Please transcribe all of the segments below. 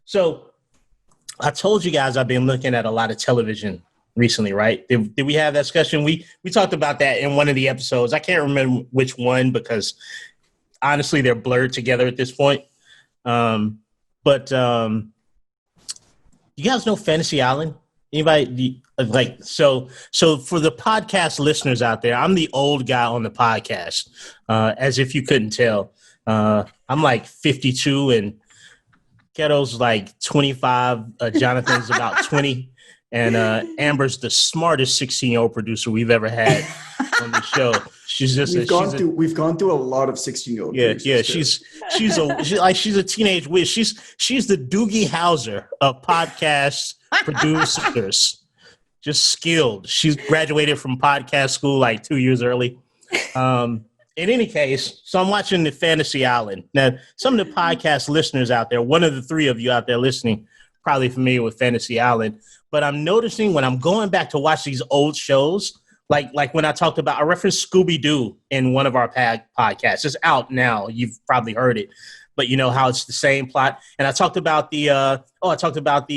So I told you guys I've been looking at a lot of television recently, right? Did we have that discussion? We talked about that in one of the episodes. I can't remember which one because honestly, they're blurred together at this point. But you guys know Fantasy Island? Anybody so for the podcast listeners out there, I'm the old guy on the podcast, as if you couldn't tell. I'm like 52 and Keto's like 25. Jonathan's about 20. And Amber's the smartest 16-year-old producer we've ever had on the show. She's just we've gone through a lot of 16-year-old. Yeah. She's a teenage witch. She's the Doogie Howser of podcast producers. Just skilled. She's graduated from podcast school like 2 years early. In any case, so I'm watching the Fantasy Island. Now, some of the podcast listeners out there, one of the three of you out there listening, probably familiar with Fantasy Island. But I'm noticing when I'm going back to watch these old shows, like when I referenced Scooby-Doo in one of our podcasts. It's out now. You've probably heard it. But you know how it's the same plot. And I talked about the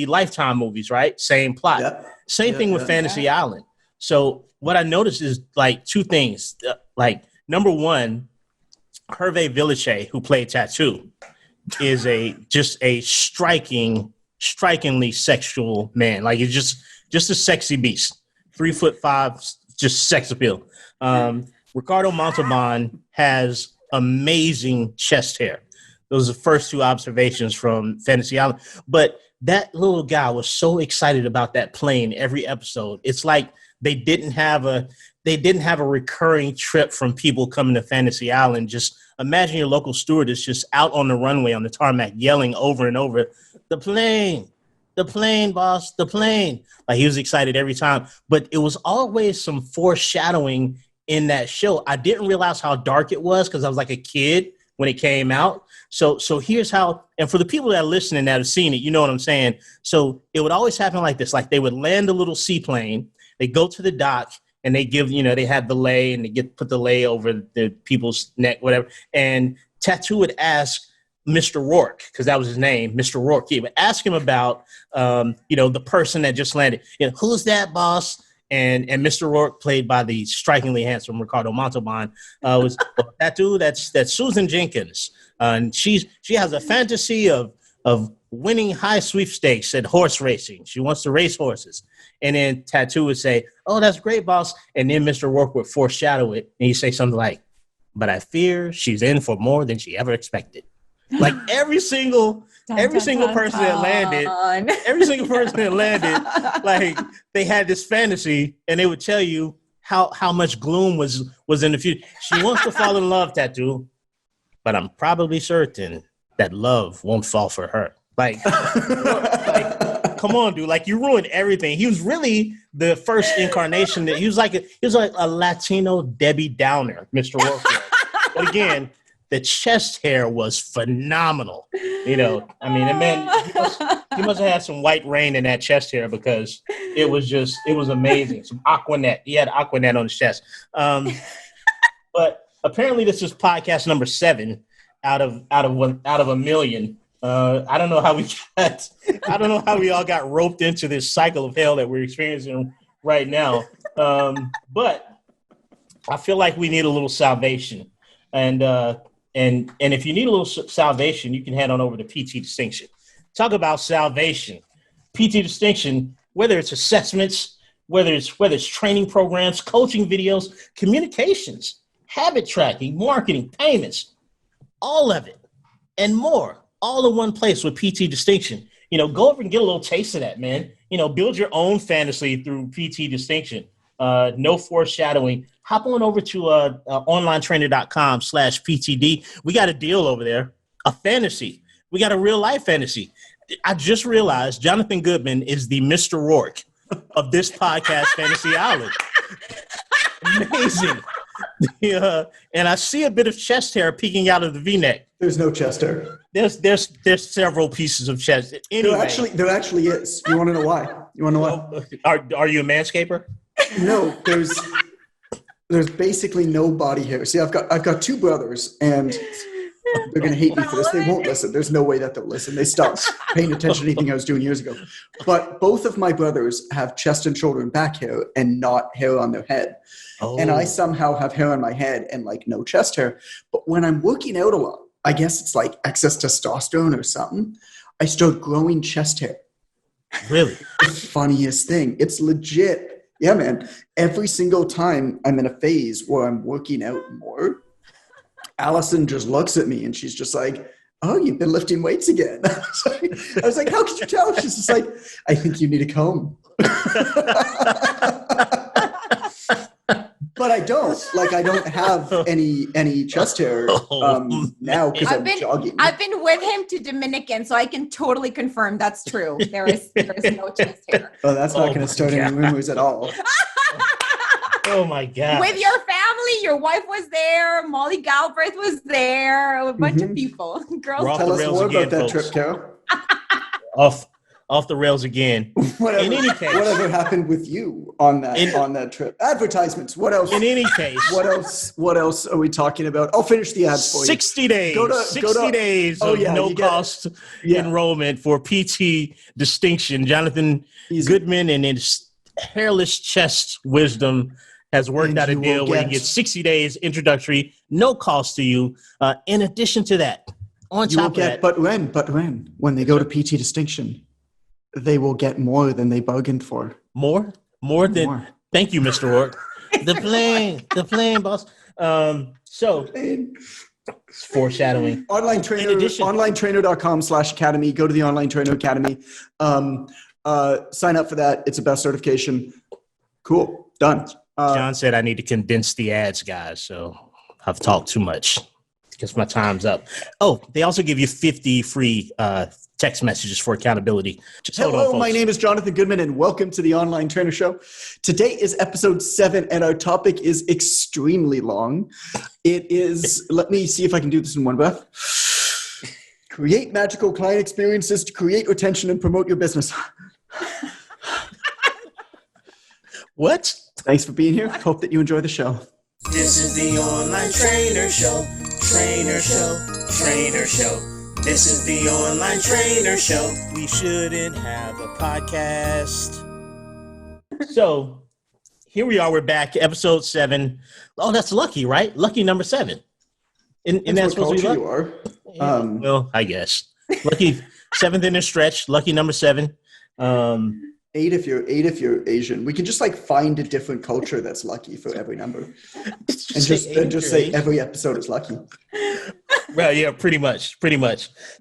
Lifetime movies, right? Same plot. Yep. Same thing with Fantasy Island. So what I noticed is like two things. Number one, Hervé Villechaize, who played Tattoo, is just a strikingly sexual man. Like he's just a sexy beast. 3'5", just sex appeal. Ricardo Montalban has amazing chest hair. Those are the first two observations from Fantasy Island. But that little guy was so excited about that plane every episode. It's like they didn't have a recurring trip from people coming to Fantasy Island. Just imagine your local stewardess just out on the runway on the tarmac yelling over and over, the plane, boss, the plane. Like he was excited every time. But it was always some foreshadowing in that show. I didn't realize how dark it was because I was like a kid when it came out. So here's how, and for the people that are listening that have seen it, you know what I'm saying? So it would always happen like this. Like they would land a little seaplane, they go to the dock, and they give, they have the lei, and they put the lei over the people's neck, whatever. And Tattoo would ask Mr. Rourke, because that was his name, Mr. Rourke. He would ask him about, the person that just landed. Who's that, boss? And Mr. Rourke, played by the strikingly handsome Ricardo Montalban, was Tattoo. That's Susan Jenkins, and she has a fantasy of winning high sweepstakes at horse racing. She wants to race horses. And then Tattoo would say, "Oh, that's great, boss." And then Mr. Rourke would foreshadow it, and he'd say something like, "But I fear she's in for more than she ever expected." Like every single person that landed, like they had this fantasy, and they would tell you how much gloom was in the future. She wants to fall in love, Tattoo, but I'm probably certain that love won't fall for her. Like come on, dude! Like you ruined everything. He was really the first incarnation that he was like a Latino Debbie Downer, Mr. Rourke. But again, the chest hair was phenomenal. The man, he must have had some white rain in that chest hair because it was amazing. Some Aquanet. He had Aquanet on his chest. But apparently this is podcast number 7 out of a million. I don't know how we all got roped into this cycle of hell that we're experiencing right now. But I feel like we need a little salvation. And if you need a little salvation, you can head on over to PT Distinction. Talk about salvation. PT Distinction, whether it's assessments, whether it's training programs, coaching videos, communications, habit tracking, marketing, payments, all of it and more, all in one place with PT Distinction. Go over and get a little taste of that, man. Build your own fantasy through PT Distinction. No foreshadowing. Hop on over to onlinetrainer.com/PTD. We got a deal over there, a fantasy. We got a real life fantasy. I just realized Jonathan Goodman is the Mr. Rourke of this podcast, Fantasy Island. Amazing. And I see a bit of chest hair peeking out of the V-neck. There's no chest hair. There's several pieces of chest. Anyway, there actually is. You want to know why? Are you a manscaper? No, there's basically no body hair. See, I've got 2 brothers, and They're going to hate me for this. They won't listen. There's no way that they'll listen. They stopped paying attention to anything I was doing years ago. But both of my brothers have chest and shoulder and back hair and not hair on their head. And I somehow have hair on my head and like no chest hair. But when I'm working out a lot, I guess it's like excess testosterone or something, I start growing chest hair. Really? The funniest thing. It's legit. Yeah, man. Every single time I'm in a phase where I'm working out more, Allison just looks at me and she's just like, oh, you've been lifting weights again. I was like, how could you tell? She's just like, I think you need a comb. But I don't. Like, I don't have any chest hair now because I'm jogging. I've been with him to Dominican, so I can totally confirm that's true. There is no chest hair. Oh, that's not going to start any rumors at all. Oh my God. With your family, your wife was there, Molly Galbraith was there, a bunch of people. Girls, Tell us more again, about that folks. trip, Carol. Off the rails again. Whatever, in any case, whatever happened with you on that trip? Advertisements. What else? In any case, What else are we talking about? I'll finish the ads for you. 60 days. 60 days of no cost enrollment for PT distinction. Jonathan Goodman and his hairless chest wisdom has worked out a deal where you get 60 days introductory, no cost to you. In addition to that, on top of that, but when they go to PT distinction, they will get more than they bargained for. More than. Thank you, Mr. Rourke. The plane, boss. So it's foreshadowing. Online trainer, onlinetrainer.com/academy. Go to the Online Trainer Academy. Sign up for that. It's a best certification. Cool. Done. John said I need to condense the ads, guys. So I've talked too much because my time's up. Oh, they also give you 50 free text messages for accountability. Hello, my name is Jonathan Goodman, and welcome to the Online Trainer Show. Today is episode 7, and our topic is extremely long. It is, let me see if I can do this in one breath. Create magical client experiences to create retention and promote your business. What? Thanks for being here. Hope that you enjoy the show. This is the Online Trainer Show. Trainer Show. Trainer Show. This is the Online Trainer Show. We shouldn't have a podcast. So here we are. We're back. Episode 7. Oh, that's lucky, right? Lucky number 7. And that's supposed to be lucky. You are. Yeah, well, I guess. Lucky 7th in a stretch. Lucky number 7. 8 if you're Asian. We can just like find a different culture that's lucky for every number, and just say every episode is lucky. Well, yeah, pretty much.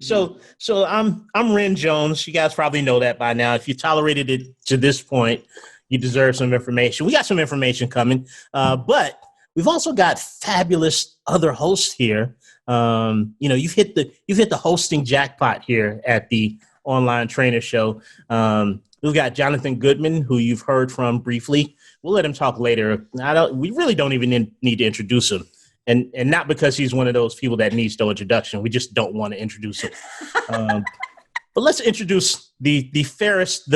So I'm Ren Jones. You guys probably know that by now. If you tolerated it to this point, you deserve some information. We got some information coming, but we've also got fabulous other hosts here. You've hit the hosting jackpot here at the Online Trainer Show. We've got Jonathan Goodman, who you've heard from briefly. We'll let him talk later. We really don't even need to introduce him. And not because he's one of those people that needs no introduction. We just don't want to introduce him. But let's introduce the fairest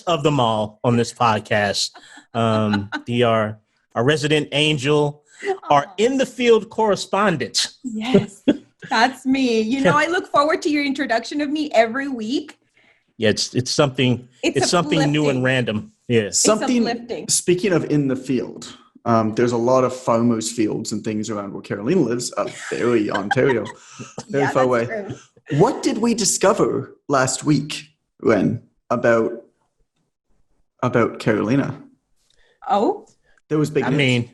of them all on this podcast. Our resident angel, our in the field correspondent. Yes, that's me. I look forward to your introduction of me every week. Yeah, it's something new and random. Yeah. Uplifting. Speaking of in the field, there's a lot of farmers' fields and things around where Carolina lives, very Ontario, very far away. True. What did we discover last week, Ren, about Carolina? Oh, there was big news.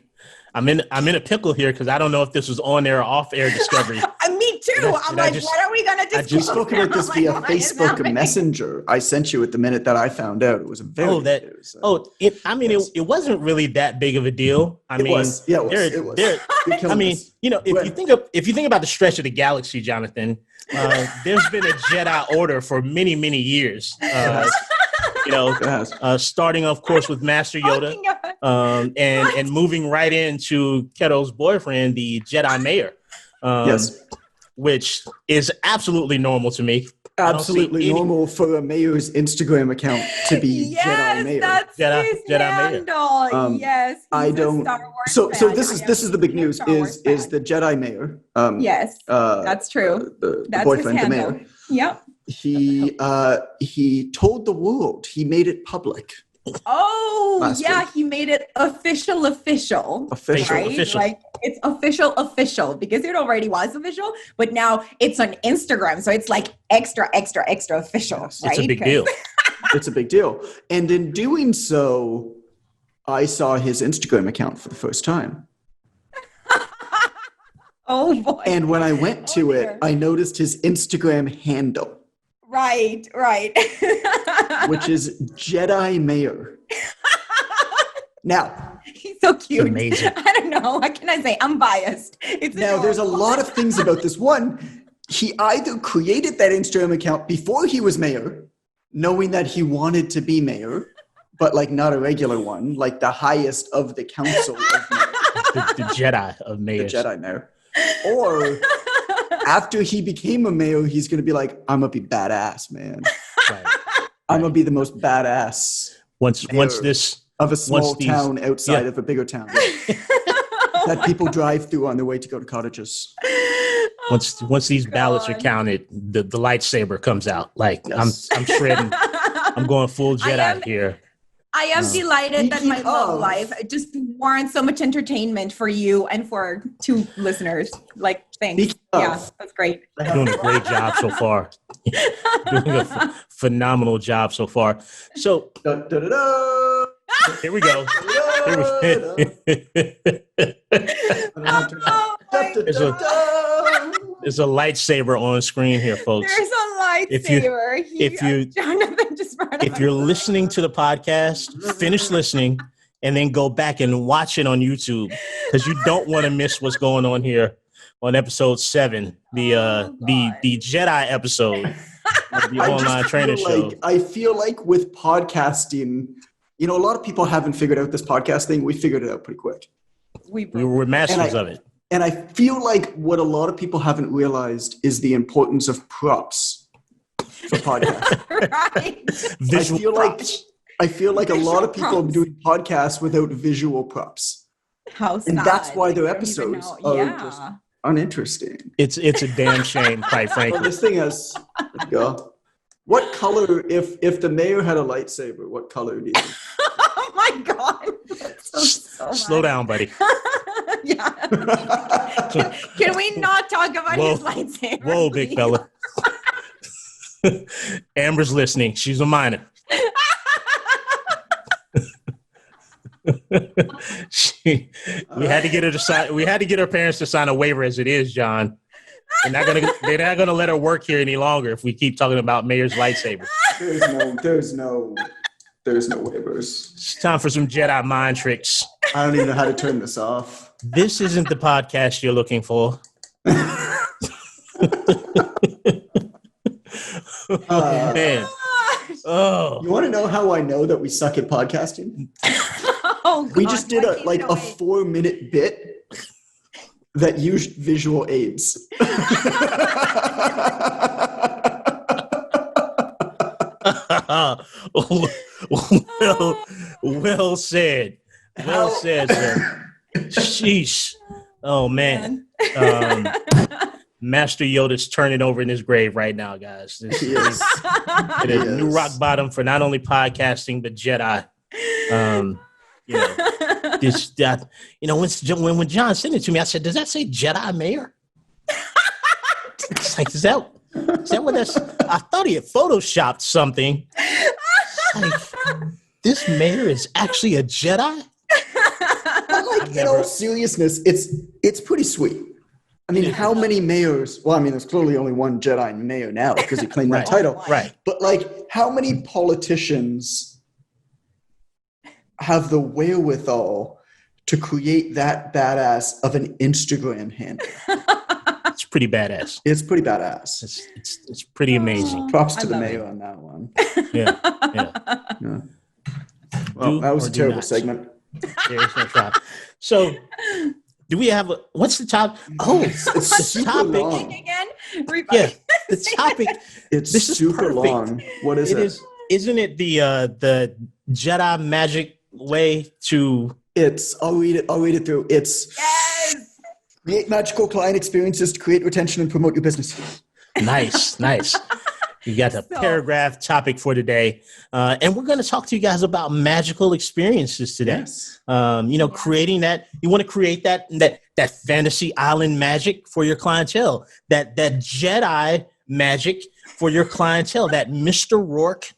I mean, I'm in a pickle here because I don't know if this was on air or off air discovery. me too. I'm like, what are we going to discuss? We spoke about this via Facebook Messenger. I sent you at the minute that I found out. It was a very it wasn't really that big of a deal. It was. If you think about the stretch of the galaxy, Jonathan, there's been a Jedi Order for many, many years. Starting, of course, with Master Yoda, and moving right into Keto's boyfriend, the Jedi Mayor. Yes. Which is absolutely normal to me. absolutely any- normal for a mayor's Instagram account to be Jedi Mayor. That's Jedi- his Jedi Mayor. handle. Yes, he's I don't. A Star Wars So fan. this I is am the big a news. Star Wars Is fan. the Jedi Mayor? Yes, that's true. The That's boyfriend, his the handle. mayor. Yep. He told the world. He made it public. Oh, Last yeah, week. he made it official. Official. Right? Official. Like it's official because it already was official, but now it's on Instagram. So it's like extra official. Yes. Right? It's a big deal. It's a big deal. And in doing so, I saw his Instagram account for the first time. Oh boy. And when I went to dear. it, I noticed his Instagram handle, Right. which is Jedi Mayor. Now, He's so cute. amazing. I don't know. What can I say? I'm biased. It's now there's a adorable. lot of things about this. One, he either created that Instagram account before he was mayor, knowing that he wanted to be mayor, but like not a regular one, like the highest of the council of mayors, The Jedi of the mayors. Jedi mayor. Or after he became a mayor, he's going to be like, I'm going to be badass, man. Right. I'm going to be the most badass Once this of a small these- town outside yeah. of a bigger town that people drive through on their way to go to cottages. once these ballots are God. counted, the lightsaber comes out. Like Yes. I'm shredding. I'm going full I Jedi am- here. I am delighted that my Speaking love of- life just warrants so much entertainment for you and for two listeners. Like, thanks. Speaking of- Yeah, that's great. You're doing a great job so far. Doing a phenomenal job so far. So Da, da, da, da. here we go. Here Oh, my There's a- There's a lightsaber on screen here, folks. There's a lightsaber. if you- Jonathan just brought it If up. you're listening to the podcast, finish listening and then go back and watch it on YouTube because you don't want to miss what's going on here on episode 7, the Jedi episode of the I online just trainer feel show. like, I feel like with podcasting, you know, a lot of people haven't figured out this podcast thing. We figured it out pretty quick. We were masters And of it. And I feel like what a lot of people haven't realized is the importance of props for podcasts. Right. Visual feel like- props. I feel like a lot of Visual people are props. doing podcasts without visual props. How And sad. that's why their I don't even episodes know. are Yeah. just uninteresting. It's a damn shame, quite Well, frankly. this thing has, there you go. What color, if the mayor had a lightsaber, what color do you think? Oh my God. That's so Slow much. down, buddy. Yeah. Can we not talk about Whoa. his lightsaber? Whoa, big please? fella. Amber's listening. She's a minor. We had to get her to sign. We had to get her parents to sign a waiver as it is, John. They're not gonna let her work here any longer if we keep talking about Mayor's lightsaber. There's no waivers. It's time for some Jedi mind tricks. I don't even know how to turn this off. This isn't the podcast you're looking for. Oh man. Oh. You want to know how I know that we suck at podcasting? Oh, God. We just did Why a gave like it a away? 4-minute bit that used visual aids. Well said. Well said, sir. Sheesh. Oh man. Master Yoda's turning over in his grave right now, guys. This He is. it is a new Yes. rock bottom for not only podcasting but Jedi. You know, when John sent it to me, I said, "Does that say Jedi Mayor?" It's like, is that what that's? I thought he had photoshopped something. It's like, this mayor is actually a Jedi. But like, in all seriousness, it's pretty sweet. I mean, how many mayors? Well, I mean, there's clearly only one Jedi mayor now because he claimed Right. that title. Right. But like, how many politicians have the wherewithal to create that badass of an Instagram handle? It's pretty badass. It's pretty badass. It's pretty amazing. Props I to the love mayor it. on that one. Yeah. Yeah. Well, Do that was or a do terrible not. segment. There's no try. So Do we have what's the top? Oh, It's the super topic. long. Again, Yeah, the topic. It's This is super perfect. long. What is It it? is. Isn't it the Jedi magic way to? I'll read it through. It's Yes. create magical client experiences to create retention and promote your business. Nice. You got a So- paragraph topic for today, and we're going to talk to you guys about magical experiences today. Yes. Creating that. You want to create that fantasy island magic for your clientele. That Jedi magic for your clientele. That Mr. Rourke,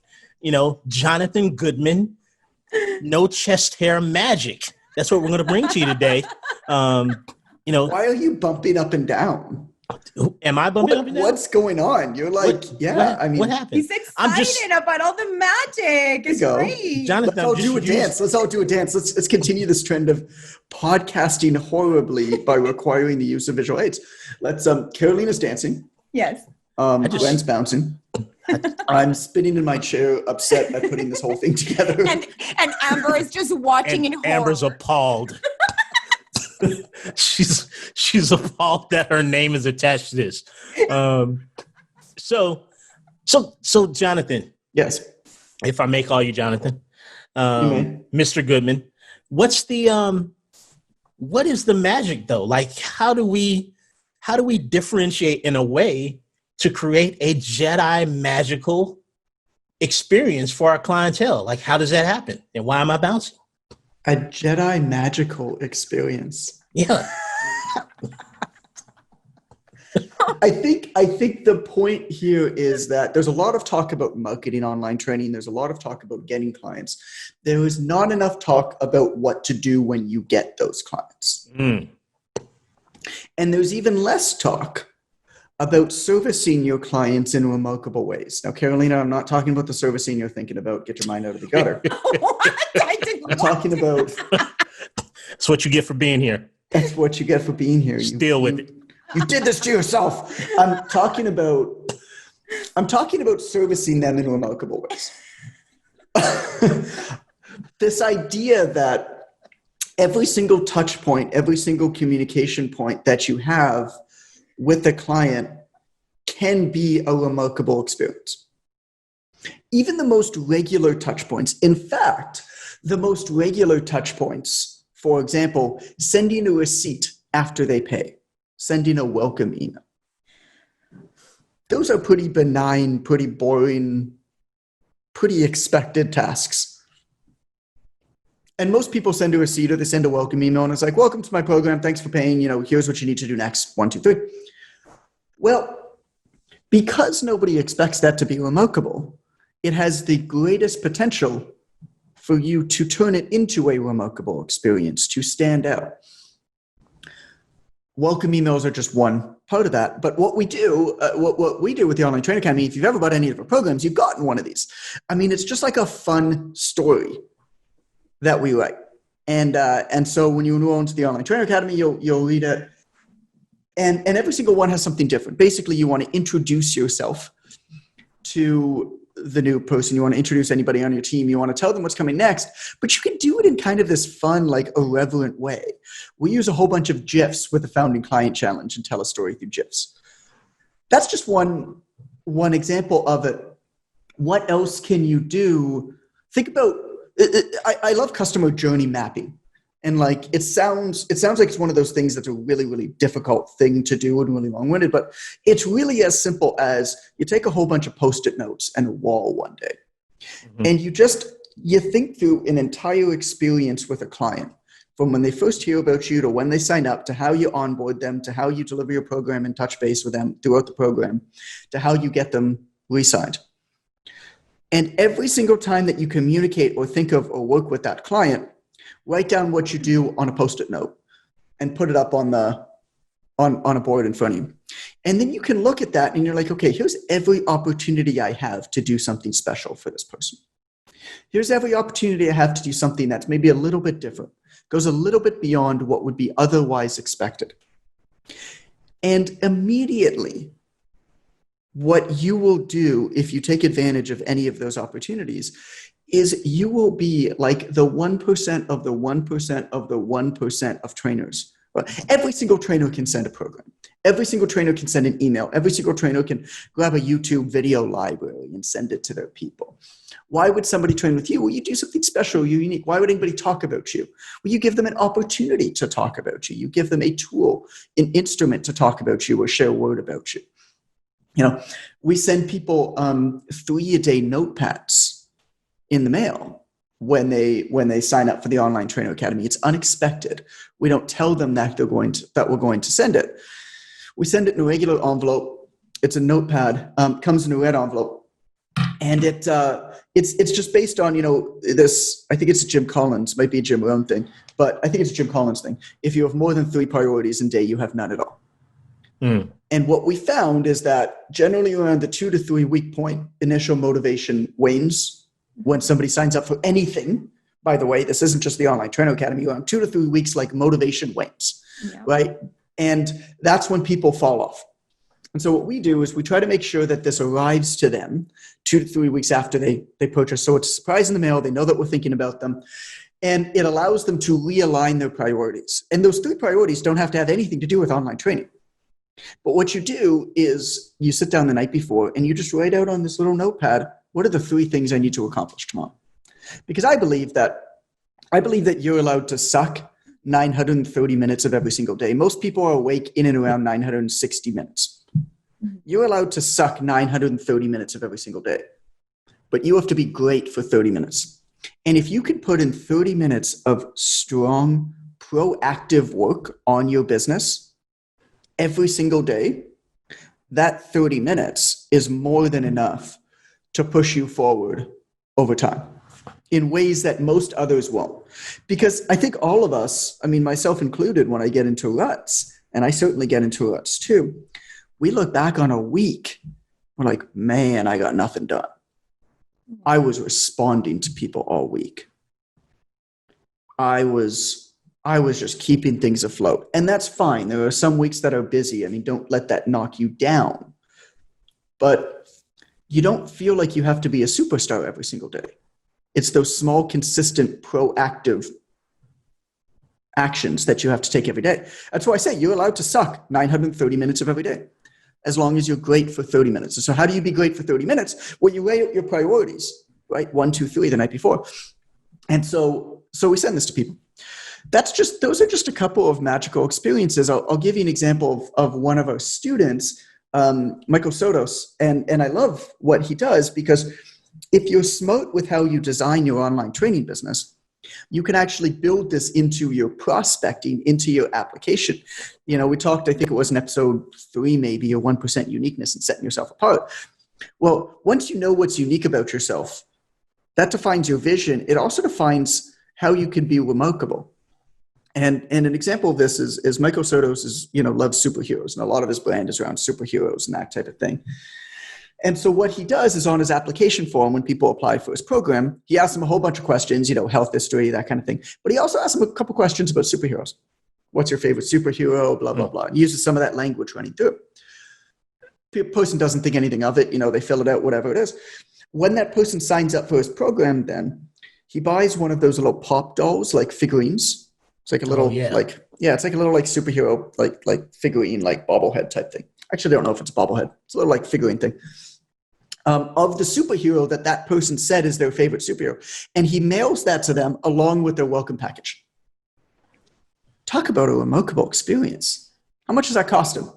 Jonathan Goodman, no chest hair magic. That's what we're going to bring to you today. Why are you bumping up and down? Am I bumping up and down? What's going on? You're like, what happened? He's excited about all the magic. It's go. great. Jonathan, let's all do a dance. Let's all do a dance. Let's continue this trend of podcasting horribly by requiring the use of visual aids. Let's Carolina's dancing. Yes. Gwen's bouncing. I'm spinning in my chair, upset at putting this whole thing together. And Amber is just watching in horror. Amber's appalled. she's appalled that her name is attached to this. So Jonathan, Yes. if I may call you Jonathan, You may. Mr. Goodman, what is the magic though? Like, how do we differentiate in a way to create a Jedi magical experience for our clientele? Like, how does that happen? And why am I bouncing? A Jedi magical experience. Yeah. I think the point here is that there's a lot of talk about marketing online training. There's a lot of talk about getting clients. There is not enough talk about what to do when you get those clients. Mm. And there's even less talk about servicing your clients in remarkable ways. Now, Carolina, I'm not talking about the servicing you're thinking about. Get your mind out of the gutter. What? I didn't I'm talking about That's what you get for being here. that's what you get for being here. Deal with it. You did this to yourself. I'm talking about servicing them in remarkable ways. This idea that every single touch point, every single communication point that you have with a client can be a remarkable experience. Even the most regular touch points. In fact, the most regular touch points, for example, sending a receipt after they pay, sending a welcome email. Those are pretty benign, pretty boring, pretty expected tasks. And most people send a receipt or they send a welcome email and it's like, welcome to my program. Thanks for paying. Here's what you need to do next. 1, 2, 3. Well, because nobody expects that to be remarkable, it has the greatest potential for you to turn it into a remarkable experience, to stand out. Welcome emails are just one part of that. But what we do, what we do with the Online Trainer Academy, if you've ever bought any of our programs, you've gotten one of these. I mean, it's just like a fun story that we write. And so when you enroll into the Online Trainer Academy, you'll read it. And every single one has something different. Basically, you want to introduce yourself to the new person. You want to introduce anybody on your team. You want to tell them what's coming next. But you can do it in kind of this fun, like irreverent way. We use a whole bunch of GIFs with the Founding Client Challenge and tell a story through GIFs. That's just one example of it. What else can you do? Think about, I love customer journey mapping. And like, it sounds like it's one of those things that's a really, really difficult thing to do and really long-winded, but it's really as simple as you take a whole bunch of Post-it notes and a wall one day. Mm-hmm. And you think through an entire experience with a client, from when they first hear about you to when they sign up, to how you onboard them, to how you deliver your program and touch base with them throughout the program, to how you get them re-signed. And every single time that you communicate or think of or work with that client, write down what you do on a Post-it note and put it up on a board in front of you. And then you can look at that and you're like, okay, here's every opportunity I have to do something special for this person. Here's every opportunity I have to do something that's maybe a little bit different, goes a little bit beyond what would be otherwise expected. And immediately, what you will do if you take advantage of any of those opportunities is you will be like the 1% of the 1% of the 1% of trainers Every single trainer can send a program. Every single trainer can send an email. Every single trainer can grab a YouTube video library and send it to their people. Why would somebody train with you? Well, you do something special. You're unique. Why would anybody talk about you? Well, you give them an opportunity to talk about you. You give them a tool, an instrument to talk about you or share a word about you. We send people 3-a-day notepads in the mail when they sign up for the Online Trainer Academy. It's unexpected. We don't tell them that we're going to send it. We send it in a regular envelope. It's a notepad, comes in a red envelope, and it's just based on this. I think it's a Jim Collins, might be a Jim Rohn thing, but I think it's a Jim Collins thing. If you have more than 3 priorities in a day, you have none at all. And what we found is that generally around the 2 to 3 week point, initial motivation wanes when somebody signs up for anything. By the way, this isn't just the Online Trainer Academy. Around 2 to 3 weeks, like motivation wanes, right? And that's when people fall off. And so what we do is we try to make sure that this arrives to them 2 to 3 weeks after they purchase. So it's a surprise in the mail. They know that we're thinking about them. And it allows them to realign their priorities. And those 3 priorities don't have to have anything to do with online training. But what you do is you sit down the night before and you just write out on this little notepad, what are the 3 things I need to accomplish tomorrow? Because I believe that you're allowed to suck 930 minutes of every single day. Most people are awake in and around 960 minutes. You're allowed to suck 930 minutes of every single day. But you have to be great for 30 minutes. And if you can put in 30 minutes of strong, proactive work on your business every single day, that 30 minutes is more than enough to push you forward over time in ways that most others won't. Because I think all of us, I mean, myself included, when I get into ruts, and I certainly get into ruts too, we look back on a week, we're like, man, I got nothing done. I was responding to people all week. I was just keeping things afloat. And that's fine. There are some weeks that are busy. I mean, don't let that knock you down. But you don't feel like you have to be a superstar every single day. It's those small, consistent, proactive actions that you have to take every day. That's why I say you're allowed to suck 930 minutes of every day, as long as you're great for 30 minutes. And so how do you be great for 30 minutes? Well, you lay out your priorities, right? 1, 2, 3 the night before. And so we send this to people. Those are just a couple of magical experiences. I'll give you an example of one of our students, Michael Sotos, and I love what he does, because if you're smart with how you design your online training business, you can actually build this into your prospecting, into your application. We talked, I think it was in episode 3, maybe, your 1% uniqueness and setting yourself apart. Well, once you know what's unique about yourself, that defines your vision. It also defines how you can be remarkable. And an example of this is Michael Sotos loves superheroes, and a lot of his brand is around superheroes and that type of thing. And so what he does is on his application form, when people apply for his program, he asks them a whole bunch of questions, health history, that kind of thing. But he also asks them a couple questions about superheroes. What's your favorite superhero? Blah, blah, blah. He uses some of that language running through. The person doesn't think anything of it. They fill it out, whatever it is. When that person signs up for his program, then he buys one of those little pop dolls, like figurines. It's like a little, it's like a little like superhero, like figurine, like bobblehead type thing. Actually, I don't know if it's a bobblehead. It's a little like figurine thing. Of the superhero that person said is their favorite superhero. And he mails that to them along with their welcome package. Talk about a remarkable experience. How much does that cost him?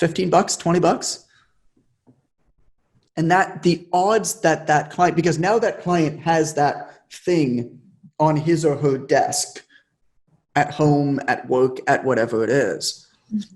$15, $20? And that the odds that client, because now that client has that thing on his or her desk, at home, at work, at whatever it is.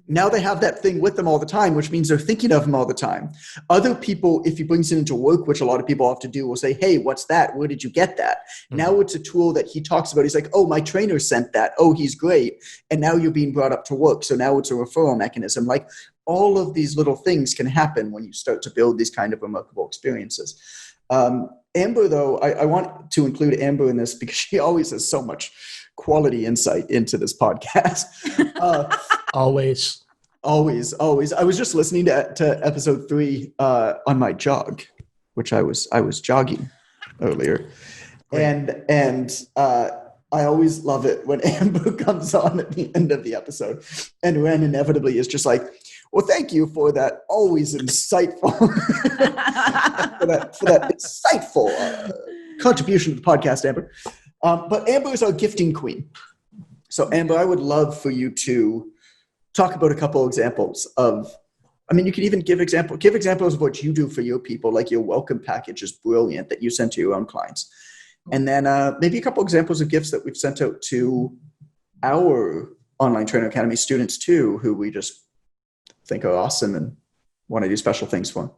Now they have that thing with them all the time, which means they're thinking of them all the time. Other people, if he brings it into work, which a lot of people have to do, will say, hey, what's that? Where did you get that? Mm-hmm. Now it's a tool that he talks about. He's like, oh, my trainer sent that. Oh, he's great. And now you're being brought up to work. So now it's a referral mechanism. Like all of these little things can happen when you start to build these kind of remarkable experiences. Amber, though, I want to include Amber in this because she always has so much quality insight into this podcast. Always. I was just listening to episode 3 on my jog, which I was jogging earlier. Great. And I always love it when Amber comes on at the end of the episode, and Ren inevitably is just like, well, thank you for that always insightful, for that insightful contribution to the podcast, Amber. But Amber is our gifting queen. So Amber, I would love for you to talk about a couple examples of, I mean, you can even give examples of what you do for your people, like your welcome package is brilliant that you send to your own clients. And then maybe a couple examples of gifts that we've sent out to our Online Trainer Academy students too, who we just think are awesome and want to do special things for.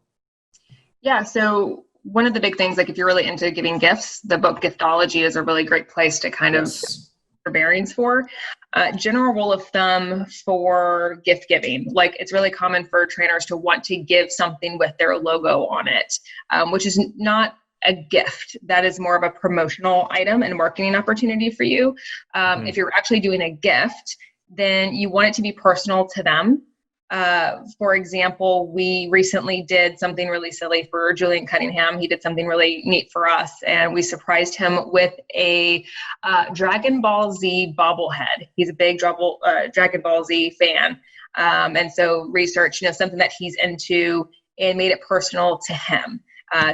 Yeah, so one of the big things, like if you're really into giving gifts, the book Giftology is a really great place to kind of for bearings for. General rule of thumb for gift giving, like it's really common for trainers to want to give something with their logo on it, which is not a gift. That is more of a promotional item and marketing opportunity for you. If you're actually doing a gift, then you want it to be personal to them. For example, we recently did something really silly for Julian Cunningham. He did something really neat for us, and we surprised him with a Dragon Ball Z bobblehead. He's a big Dragon Ball Z fan. And so researched, something that he's into and made it personal to him.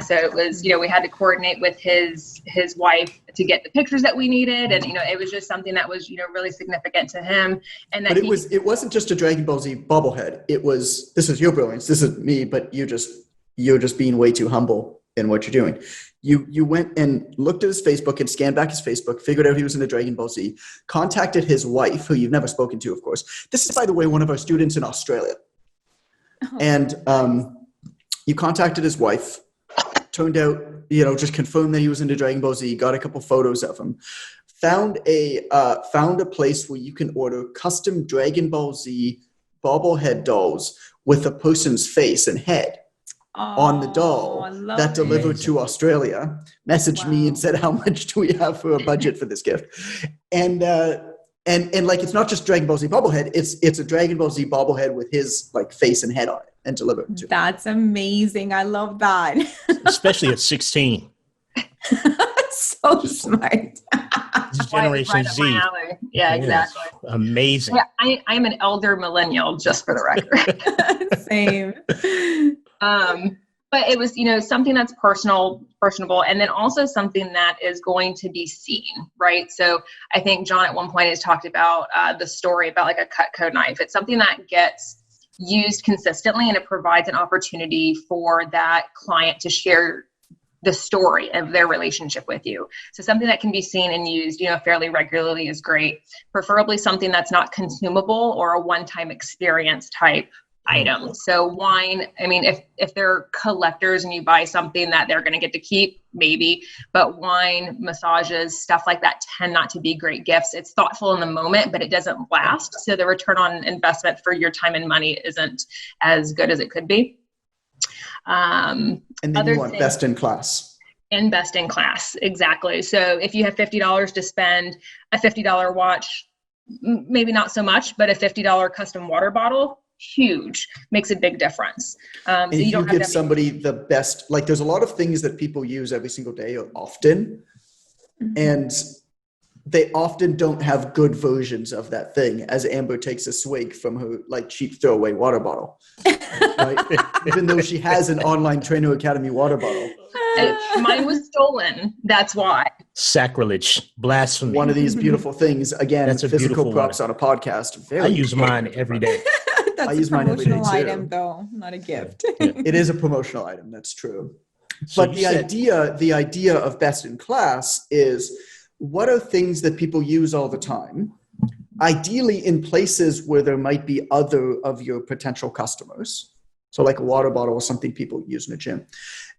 So it was, we had to coordinate with his wife to get the pictures that we needed. And, it was just something that was, really significant to him. And that it wasn't just a Dragon Ball Z bobblehead. It was, this is your brilliance. This is me, but you're just being way too humble in what you're doing. You went and looked at his Facebook and scanned back his Facebook, figured out he was into Dragon Ball Z, contacted his wife, who you've never spoken to, of course. This is, by the way, one of our students in Australia. Oh. And you contacted his wife. Turned out, just confirmed that he was into Dragon Ball Z, got a couple photos of him, found a place where you can order custom Dragon Ball Z bobblehead dolls with a person's face and head on the doll that delivered to Australia, messaged me and said, how much do we have for a budget for this gift? And like, it's not just Dragon Ball Z bobblehead, it's a Dragon Ball Z bobblehead with his like face and head on it and delivered to. That's amazing. I love that. Especially at 16. So smart. Generation Z. Yeah, exactly. Amazing. Yeah, I'm an elder millennial, just for the record. Same. But it was, something that's personable, and then also something that is going to be seen, right? So I think John at one point has talked about the story about like a Cutco knife. It's something that gets used consistently, and it provides an opportunity for that client to share the story of their relationship with you. So something that can be seen and used, fairly regularly is great. Preferably something that's not consumable or a one-time experience type item. So wine, if they're collectors and you buy something that they're going to get to keep, maybe, but wine, massages, stuff like that tend not to be great gifts. It's thoughtful in the moment, but it doesn't last. So the return on investment for your time and money isn't as good as it could be. And then you want best in class. And best in class, exactly. So if you have $50 to spend, a $50 watch, maybe not so much, but a $50 custom water bottle, huge, makes a big difference. And if you give somebody the best, like there's a lot of things that people use every single day or often, and they often don't have good versions of that thing, as Amber takes a swig from her like cheap throwaway water bottle, right? Even though she has an Online Trainer Academy water bottle. Mine was stolen. That's why. Sacrilege, blasphemy. One of these beautiful things. Again, that's a physical props on a podcast. I use mine every day. That's a promotional item, though, not a gift. It is a promotional item. That's true. So but the idea of best in class is, what are things that people use all the time, ideally in places where there might be other of your potential customers? So like a water bottle or something people use in a gym.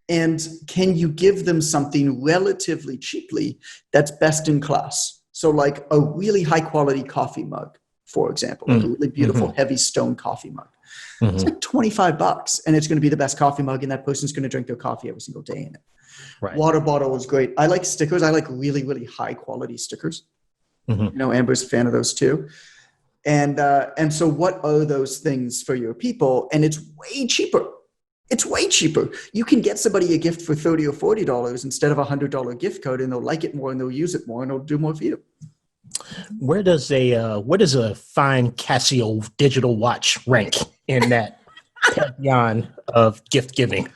And can you give them something relatively cheaply that's best in class? So like a really high quality coffee mug, for example, like a really beautiful heavy stone coffee mug. It's like $25, and it's going to be the best coffee mug, and that person's going to drink their coffee every single day in it. Right. Water bottle is great. I like stickers. I like really, really high quality stickers. Amber's a fan of those too. And so what are those things for your people? And it's way cheaper. It's way cheaper. You can get somebody a gift for $30 or $40 instead of a $100 gift card, and they'll like it more and they'll use it more and they'll do more for you. Where does a fine Casio digital watch rank in that pantheon of gift giving?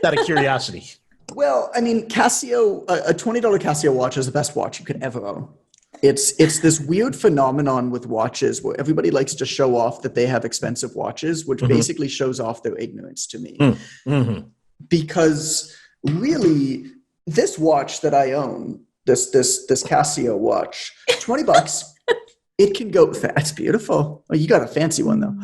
Out of curiosity. Well, I mean, Casio, a $20 Casio watch is the best watch you could ever own. It's this weird phenomenon with watches where everybody likes to show off that they have expensive watches, which basically shows off their ignorance to me. Because really, this watch that I own, this Casio watch, $20, it can go. That's beautiful. Oh, you got a fancy one though.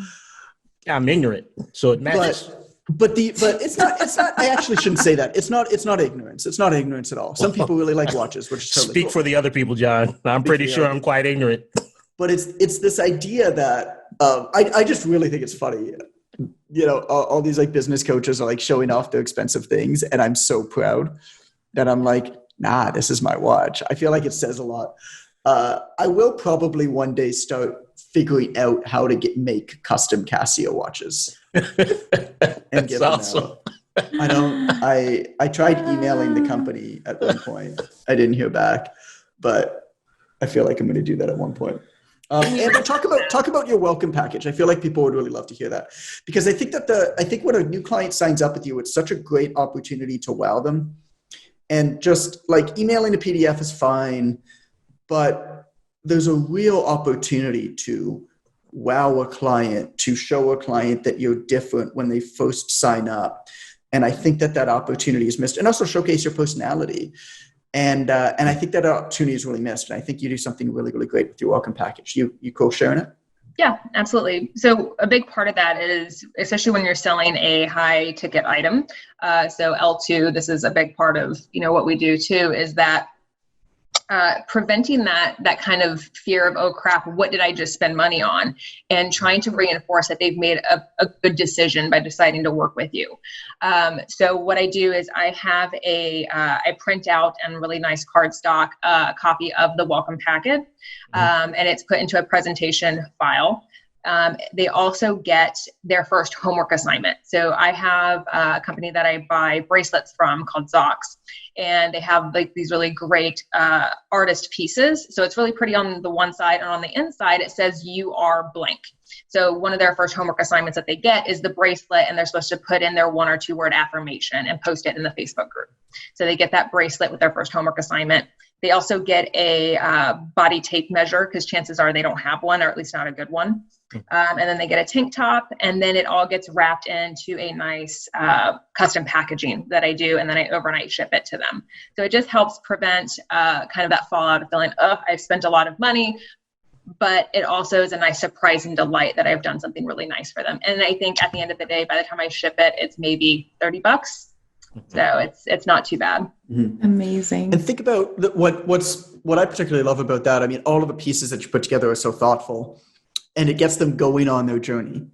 I'm ignorant, so it matches. But it's not. I actually shouldn't say that. It's not ignorance. It's not ignorance at all. Some people really like watches, which is totally Speak cool. for the other people, John. I'm pretty sure I'm quite ignorant. But it's this idea that I just really think it's funny. You know, all these like business coaches are like showing off their expensive things, and I'm so proud that I'm like, nah, this is my watch. I feel like it says a lot. I will probably one day start figuring out how to make custom Casio watches. And give them out. I tried emailing the company at one point. I didn't hear back, but I feel like I'm going to do that at one point. And talk about your welcome package. I feel like people would really love to hear that, because I think when a new client signs up with you, it's such a great opportunity to wow them. And just like emailing a PDF is fine, but there's a real opportunity to wow a client, to show a client that you're different when they first sign up. And I think that opportunity is missed, and also showcase your personality. And I think that opportunity is really missed. And I think you do something really, really great with your welcome package. You cool sharing it? Yeah, absolutely. So a big part of that is, especially when you're selling a high ticket item. So L2, this is a big part of, what we do too, is that preventing that kind of fear of, oh crap, what did I just spend money on? And trying to reinforce that they've made a good decision by deciding to work with you. So what I do is I have I print out in really nice cardstock a copy of the welcome packet, and it's put into a presentation file. They also get their first homework assignment. So I have a company that I buy bracelets from called Zox, and they have like these really great artist pieces. So it's really pretty on the one side, and on the inside it says you are blank. So one of their first homework assignments that they get is the bracelet, and they're supposed to put in their 1 or 2 word affirmation and post it in the Facebook group. So they get that bracelet with their first homework assignment. They also get a body tape measure, because chances are they don't have one, or at least not a good one. And then they get a tank top, and then it all gets wrapped into a nice custom packaging that I do, and then I overnight ship it to them. So it just helps prevent kind of that fallout of feeling, oh, I've spent a lot of money, but it also is a nice surprise and delight that I've done something really nice for them. And I think at the end of the day, by the time I ship it, it's maybe $30. So it's not too bad. Amazing. And think about what I particularly love about that. I mean, all of the pieces that you put together are so thoughtful, and it gets them going on their journey.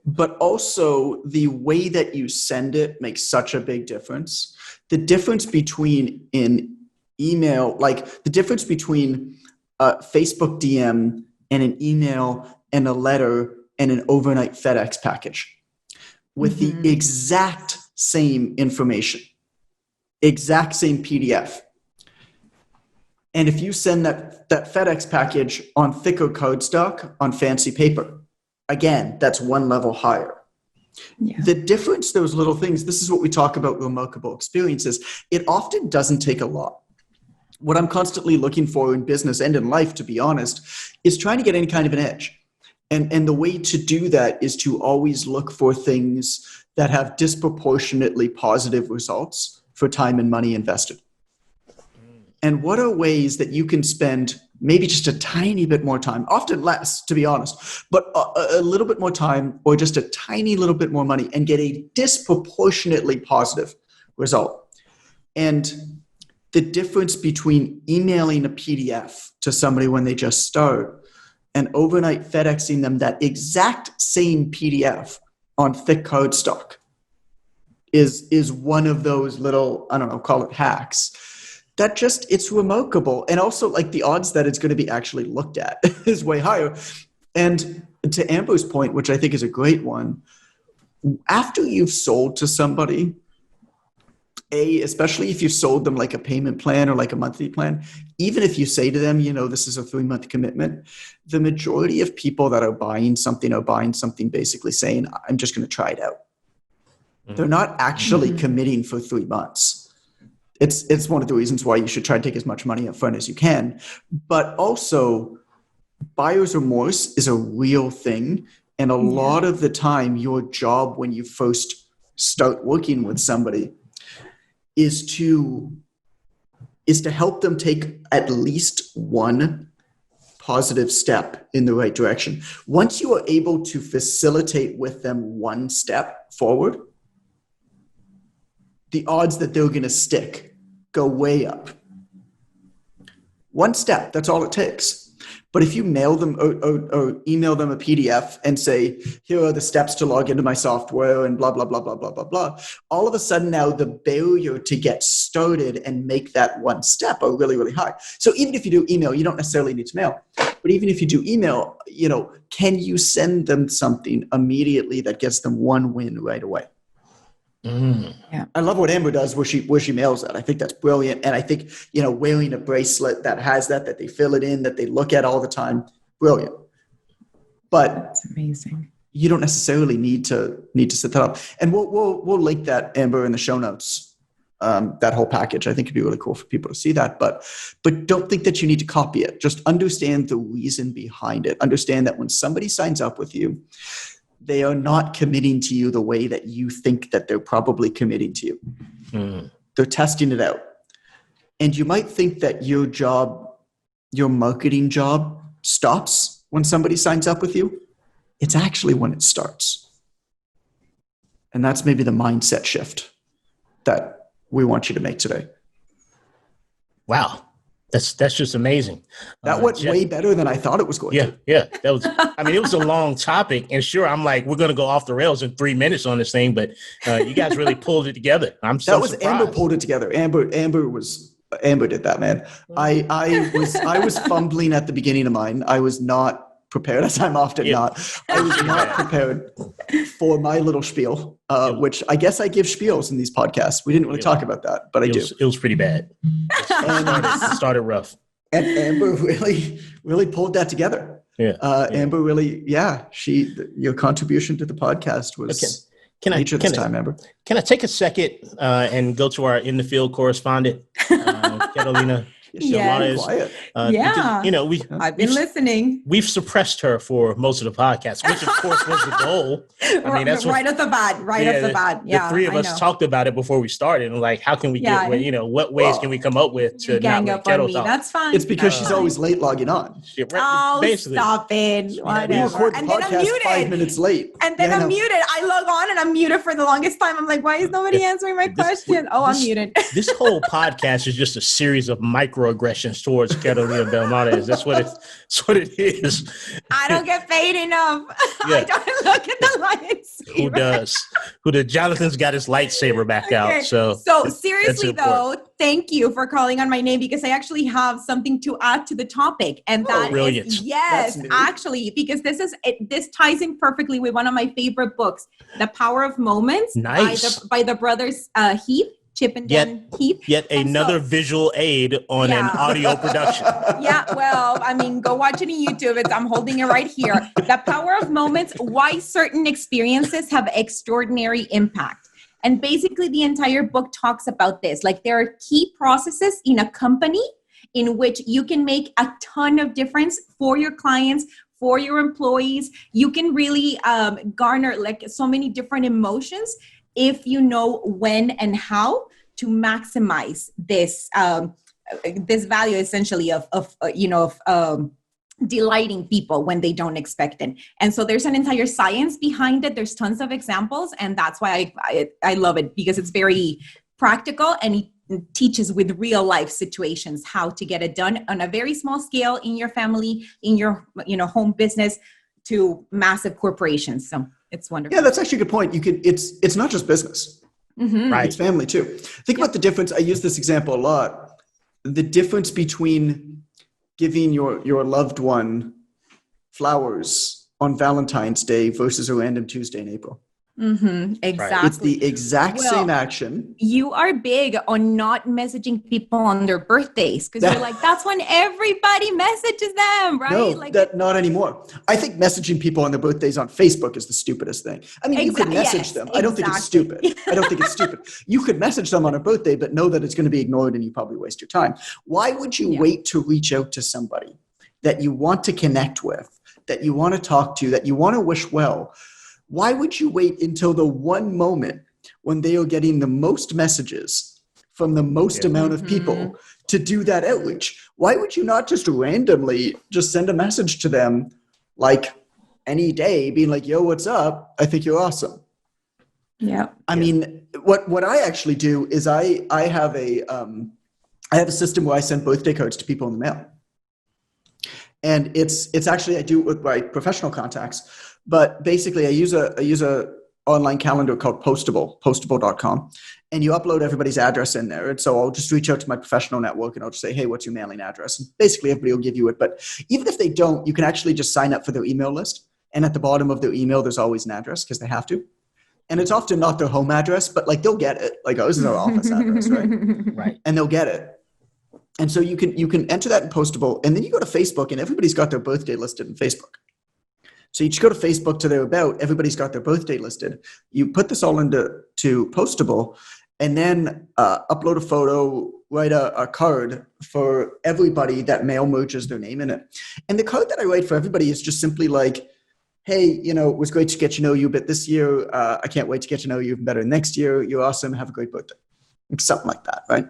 But also the way that you send it makes such a big difference. The difference between an email, like the difference between a Facebook DM and an email and a letter and an overnight FedEx package with the exact same information, exact same PDF. And if you send that FedEx package on thicker cardstock on fancy paper, again, that's one level higher. Yeah. The difference, those little things, this is what we talk about remarkable experiences. It often doesn't take a lot. What I'm constantly looking for in business and in life, to be honest, is trying to get any kind of an edge. And the way to do that is to always look for things that have disproportionately positive results for time and money invested. And what are ways that you can spend maybe just a tiny bit more time, often less, to be honest, but a little bit more time or just a tiny little bit more money and get a disproportionately positive result? And the difference between emailing a PDF to somebody when they just start and overnight FedExing them that exact same PDF on thick cardstock is one of those little, I don't know, call it hacks. That just, it's remarkable. And also like the odds that it's going to be actually looked at is way higher. And to Amber's point, which I think is a great one, after you've sold to somebody, especially if you've sold them like a payment plan or like a monthly plan, even if you say to them, this is a 3-month commitment, the majority of people that are buying something basically saying, I'm just going to try it out. They're not actually committing for 3 months. It's one of the reasons why you should try to take as much money up front as you can. But also, buyer's remorse is a real thing. And a lot of the time, your job when you first start working with somebody is to help them take at least one positive step in the right direction. Once you are able to facilitate with them one step forward, the odds that they're going to stick go way up. One step, that's all it takes. But if you mail them or email them a PDF and say, here are the steps to log into my software and blah, blah, blah, blah, blah, blah, blah, all of a sudden now the barrier to get started and make that one step are really, really high. So even if you do email, you don't necessarily need to mail. But even if you do email, can you send them something immediately that gets them one win right away? Yeah. I love what Amber does where she mails that. I think that's brilliant. And I think, wearing a bracelet that has that they fill it in, that they look at all the time, brilliant. But That's amazing. You don't necessarily need to set that up. And we'll link that, Amber, in the show notes. That whole package. I think it'd be really cool for people to see that. But don't think that you need to copy it. Just understand the reason behind it. Understand that when somebody signs up with you, they are not committing to you the way that you think that they're probably committing to you. They're testing it out. And you might think that your marketing job stops when somebody signs up with you. It's actually when it starts. And that's maybe the mindset shift that we want you to make today. Wow. That's just amazing. That went way better than I thought it was going to. Yeah. That was, it was a long topic, and sure, I'm like, we're going to go off the rails in 3 minutes on this thing, but you guys really pulled it together. I'm so surprised. Amber pulled it together. Amber did that, man. I was fumbling at the beginning of mine. I was not prepared, as I'm often not. I was not prepared for my little spiel, which I guess I give spiels in these podcasts. We didn't really talk about that, but I do. It was pretty bad. It started rough. And Amber really pulled that together. Amber really, your contribution to the podcast was Amber. Can I take a second and go to our in the field correspondent, Catalina? Quiet. Because, I've been listening. We've suppressed her for most of the podcast, which of course was the goal. That's right off the bat. The three of us talked about it before we started, and like, how can we get? What ways can we come up with to gang up on me? That's fine. It's because she's always late logging on. Basically. Stop it! We record the podcast 5 minutes late, and then I'm muted. I log on and I'm muted for the longest time. I'm like, why is nobody answering my question? I'm muted. This whole podcast is just a series of microaggressions towards Catalina Belmares. That's what it is. I don't get paid enough. I don't look at the lightsaber. Who does? Jonathan's got his lightsaber back out. So seriously though, thank you for calling on my name, because I actually have something to add to the topic. And that brilliant. Is, yes, actually, because this ties in perfectly with one of my favorite books, The Power of Moments. Nice. by the brothers Heath. Chip and Dan Heath. Yet another visual aid on an audio production. Go watch it on YouTube. I'm holding it right here. The Power of Moments, Why Certain Experiences Have Extraordinary Impact. And basically the entire book talks about this. Like, there are key processes in a company in which you can make a ton of difference for your clients, for your employees. You can really garner like so many different emotions if you know when and how to maximize this this value, essentially, of delighting people when they don't expect it. And so there's an entire science behind it. There's tons of examples, and that's why I love it, because it's very practical and it teaches with real life situations how to get it done on a very small scale in your family, in your home business, to massive corporations. So it's wonderful. Yeah, that's actually a good point. It's not just business, right? It's family too. Think about the difference. I use this example a lot. The difference between giving your loved one flowers on Valentine's Day versus a random Tuesday in April. Exactly. It's the exact same action. You are big on not messaging people on their birthdays because you're like, that's when everybody messages them, right? No, Like not anymore. I think messaging people on their birthdays on Facebook is the stupidest thing. I mean, you could message them. I don't think it's stupid. I don't think it's stupid. You could message them on a birthday, but know that it's going to be ignored and you probably waste your time. Why would you wait to reach out to somebody that you want to connect with, that you want to talk to, that you want to wish well? Why would you wait until the one moment when they are getting the most messages from the most amount of people to do that outreach? Why would you not just randomly just send a message to them like any day being like, yo, what's up? I think you're awesome. Yeah. I mean, what I actually do is I have a system where I send birthday cards to people in the mail. And it's actually, I do it with my professional contacts. But basically, I use a online calendar called postable.com, and you upload everybody's address in there. And so I'll just reach out to my professional network and I'll just say, hey, what's your mailing address? And basically, everybody will give you it. But even if they don't, you can actually just sign up for their email list. And at the bottom of their email, there's always an address because they have to. And it's often not their home address, but like they'll get it. Like, oh, this is our office address, right? Right. And they'll get it. And so you can enter that in Postable, and then you go to Facebook, and everybody's got their birthday listed in Facebook. So you just go to Facebook to their about, everybody's got their birthday listed. You put this all into Postable, and then upload a photo, write a card for everybody that mail merges their name in it. And the card that I write for everybody is just simply like, hey, it was great to get to know you, but this year, I can't wait to get to know you even better next year. You're awesome. Have a great birthday. Something like that, right?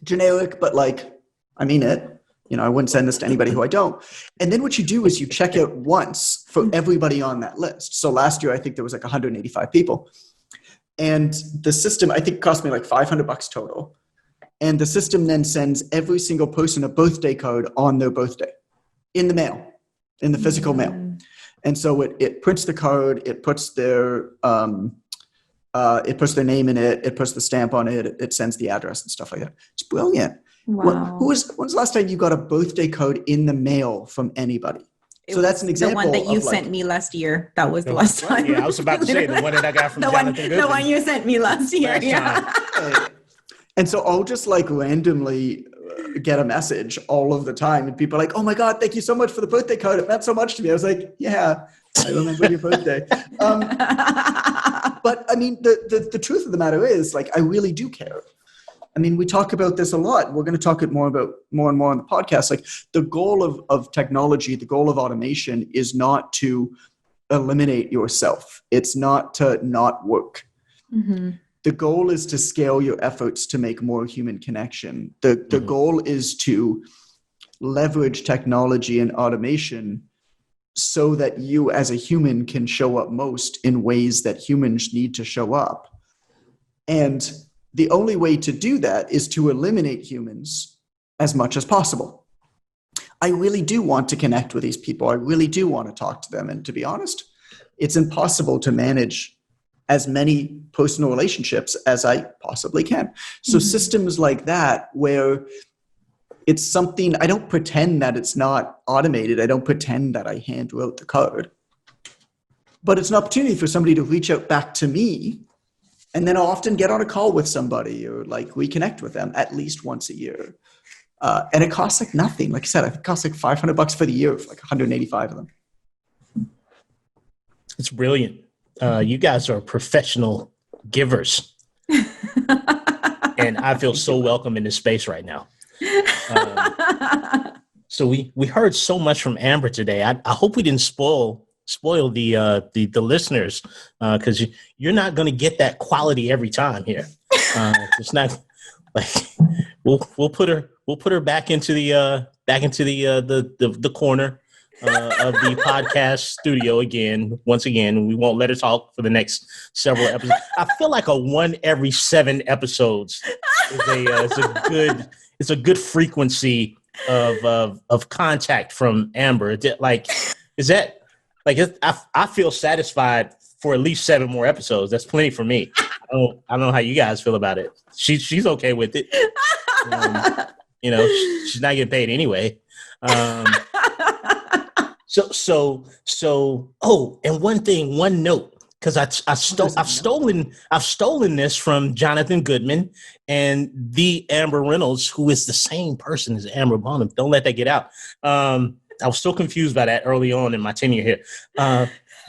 Generic, but like, I mean it. I wouldn't send this to anybody who I don't. And then what you do is you check out once for everybody on that list. So last year, I think there was like 185 people. And the system, I think, cost me like $500 total. And the system then sends every single person a birthday card on their birthday in the mail, in the physical mail. And so it prints the card, it puts their name in it, it puts the stamp on it, it sends the address and stuff like that. It's brilliant. Wow. When's the last time you got a birthday card in the mail from anybody? So that's an example. The one that you sent me last year. That was the last time. Yeah, I was about to say the one that I got from Jonathan Goodman. The one you sent me last year. Yeah. And so I'll just like randomly get a message all of the time, and people are like, oh my God, thank you so much for the birthday card. It meant so much to me. I was like, yeah, I remember your birthday. But I mean, the truth of the matter is, like, I really do care. I mean, we talk about this a lot. We're going to talk more and more on the podcast. Like, the goal of technology, the goal of automation is not to eliminate yourself. It's not to not work. Mm-hmm. The goal is to scale your efforts to make more human connection. The goal is to leverage technology and automation so that you as a human can show up most in ways that humans need to show up. And the only way to do that is to eliminate humans as much as possible. I really do want to connect with these people. I really do want to talk to them. And to be honest, it's impossible to manage as many personal relationships as I possibly can. So systems like that, where it's something, I don't pretend that it's not automated. I don't pretend that I hand wrote the card. But it's an opportunity for somebody to reach out back to me. And then I'll often get on a call with somebody or like reconnect with them at least once a year. And it costs like nothing. Like I said, it costs like $500 for the year for like 185 of them. It's brilliant. You guys are professional givers. And I feel so welcome in this space right now. So we heard so much from Amber today. I hope we didn't spoil the listeners, because you're not going to get that quality every time here. It's not like we'll put her back into the corner of the podcast studio again. Once again, we won't let her talk for the next several episodes. I feel like a 1 every 7 episodes is a good frequency of contact from Amber. I feel satisfied for at least 7 more episodes. That's plenty for me. I don't know how you guys feel about it. She's okay with it. She's not getting paid anyway. So, and one note because I've stolen this from Jonathan Goodman and the Amber Reynolds, who is the same person as Amber Bonham. Don't let that get out. I was so confused by that early on in my tenure here.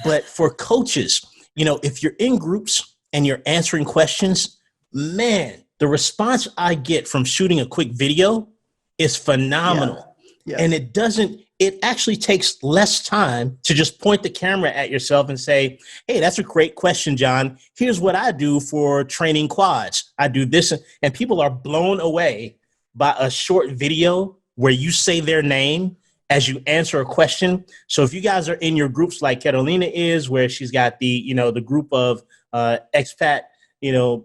But for coaches, if you're in groups and you're answering questions, man, the response I get from shooting a quick video is phenomenal. Yeah. And it actually takes less time to just point the camera at yourself and say, hey, that's a great question, John. Here's what I do for training quads. I do this. And people are blown away by a short video where you say their name as you answer a question. So if you guys are in your groups like Carolina is, where she's got the group of expat,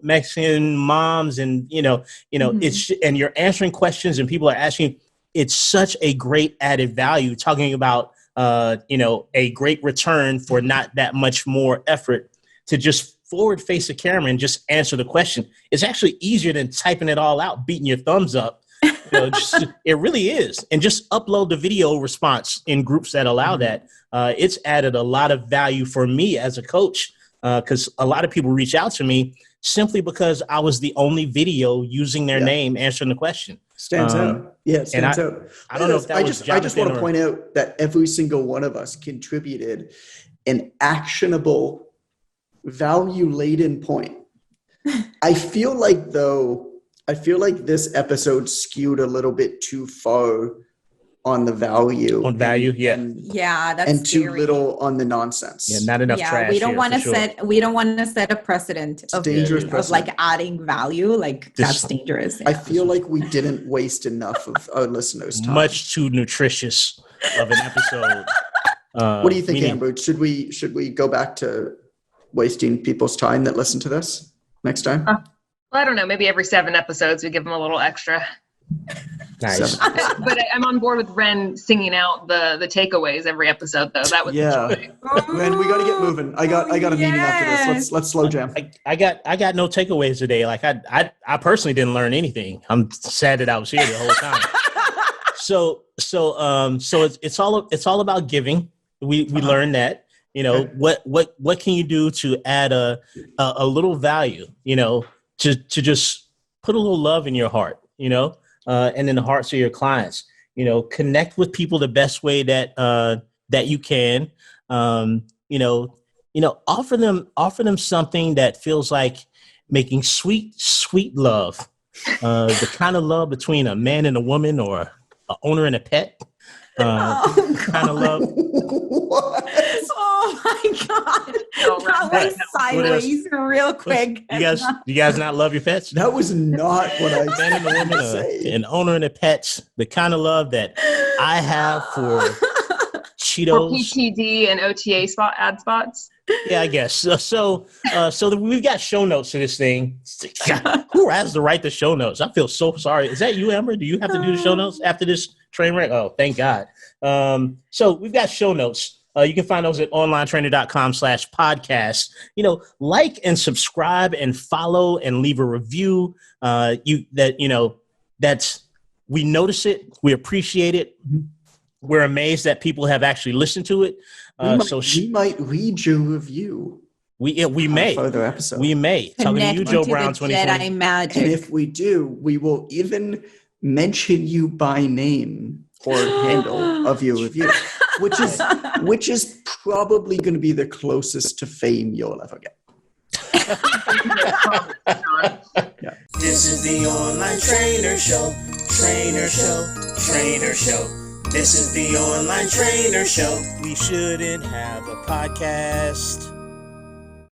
Mexican moms and, it's, and you're answering questions and people are asking, it's such a great added value talking about, a great return for not that much more effort to just forward face the camera and just answer the question. It's actually easier than typing it all out, beating your thumbs up. It really is. And just upload the video response in groups that allow that. It's added a lot of value for me as a coach because a lot of people reach out to me simply because I was the only video using their name answering the question. Stands out. Yeah, it stands out. I don't know if that I was just want to point out that every single one of us contributed an actionable, value-laden point. I feel like this episode skewed a little bit too far on the value. On value, yeah. That's and too scary. little on the nonsense. Yeah, not enough trash. We don't want to sure. We don't want to set a precedent of dangerous of precedent. like adding value. Like that's dangerous. I feel like we didn't waste enough of our listeners' time. Much too nutritious of an episode. What do you think, Amber? Should we go back to wasting people's time that listen to this next time? Well, I don't know. Maybe every 7 episodes we give them a little extra. Nice. But I'm on board with Ren singing out the takeaways every episode, though. That was Ren, we got to get moving. I got a meeting after this. Let's slow jam. I got no takeaways today. Like I personally didn't learn anything. I'm sad that I was here the whole time. So it's all about giving. We learned that. What can you do to add a little value? To just put a little love in your heart. And in the hearts of your clients, connect with people the best way that you can, offer them something that feels like making sweet love, the kind of love between a man and a woman or an owner and a pet, kind of love. What? Oh my God. That went sideways real quick. You guys not love your pets? That was not what I Man and a woman, an owner and a pet, the kind of love that I have for Cheetos. For PTD and OTA ad spots. Yeah, I guess. So we've got show notes to this thing. God, who has to write the show notes? I feel so sorry. Is that you, Amber? Do you have to do the show notes after this train wreck? Oh, thank God. So we've got show notes. You can find those at onlinetrainer.com/podcast. Like and subscribe and follow and leave a review. We notice it. We appreciate it. We're amazed that people have actually listened to it. We might read your review. We may. Further episode. We may. Talking to you, Joe Brown, 2020. Jedi magic. And if we do, we will even mention you by name or handle of your review, which is probably going to be the closest to fame you'll ever get. This is the Online Trainer Show. Trainer Show. Trainer Show. This is the Online Trainer Show. We shouldn't have a podcast.